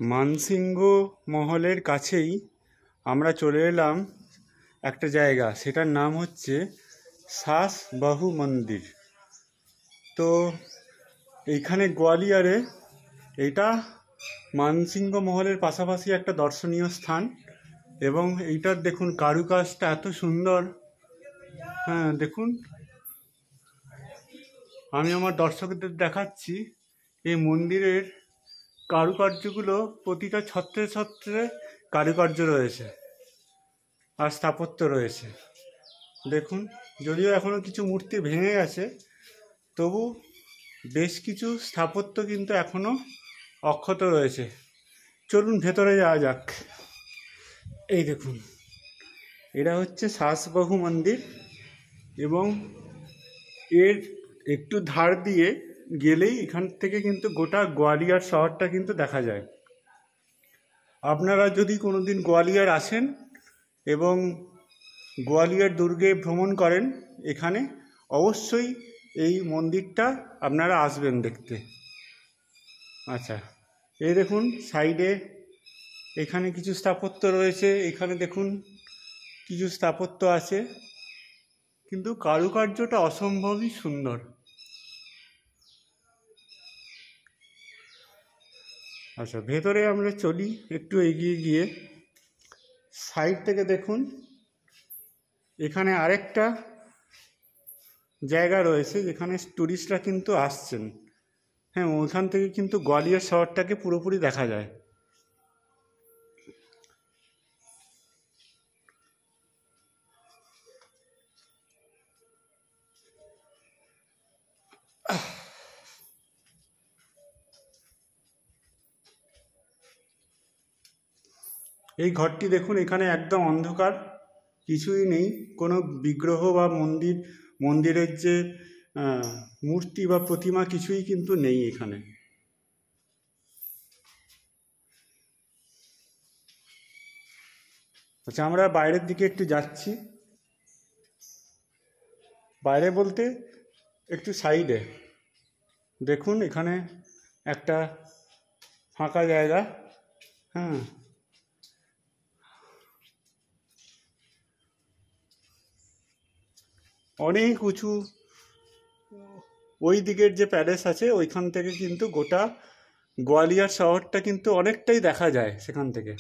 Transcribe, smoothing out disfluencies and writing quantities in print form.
মানসিংহ মহলের কাছেই আমরা চলে এলাম একটা জায়গা, সেটার নাম হচ্ছে সাসবাহু মন্দির। তো এইখানে গোয়ালিয়রে এইটা মানসিংহ মহলের পাশাপাশি একটা দর্শনীয় স্থান। এবং এইটার দেখুন কারুকাজটা এত সুন্দর। হ্যাঁ দেখুন, আমি আমার দর্শকদের দেখাচ্ছি এই মন্দিরের কারুকার্যগুলো। প্রতিটা ছত্রে ছত্রে কারুকার্য রয়েছে আর স্থাপত্য রয়েছে। দেখুন, যদিও এখনও কিছু মূর্তি ভেঙে গেছে, তবু বেশ কিছু স্থাপত্য কিন্তু এখনও অক্ষত রয়েছে। চলুন ভেতরে যাওয়া যাক। এই দেখুন, এটা হচ্ছে সাসবাহু মন্দির এবং এর একটু ধার দিয়ে গেলেই এখান থেকে কিন্তু গোটা গোয়ালিয়র শহরটা কিন্তু দেখা যায়। আপনারা যদি কোনোদিন গোয়ালিয়র আসেন এবং গোয়ালিয়র দুর্গে ভ্রমণ করেন, এখানে অবশ্যই এই মন্দিরটা আপনারা আসবেন দেখতে। আচ্ছা, এই দেখুন সাইডে এখানে কিছু স্থাপত্য রয়েছে। এখানে দেখুন কিছু স্থাপত্য আছে, কিন্তু কারুকার্যটা অসম্ভবই সুন্দর। আচ্ছা, ভেতরে আমরা চলি একটু এগিয়ে গিয়ে। সাইড থেকে দেখুন এখানে আরেকটা জায়গা রয়েছে যেখানে টুরিস্টরা কিন্তু আসছেন। হ্যাঁ, ওইখান থেকে কিন্তু গোয়ালিয়র শহরটাকে পুরোপুরি দেখা যায়। এই ঘরটি দেখুন, এখানে একদম অন্ধকার, কিছুই নেই, কোনো বিগ্রহ বা মন্দিরের যে মূর্তি বা প্রতিমা কিছুই কিন্তু নেই এখানে। আচ্ছা, আমরা বাইরের দিকে একটু যাচ্ছি। বাইরে বলতে একটু সাইডে দেখুন, এখানে একটা ফাঁকা জায়গা। হ্যাঁ, অনেক উঁচু। ওই দিকের যে প্যালেস আছে ওইখান থেকে কিন্তু গোটা গোয়ালিয়র শহরটা কিন্তু অনেকটাই দেখা যায় সেখান থেকে।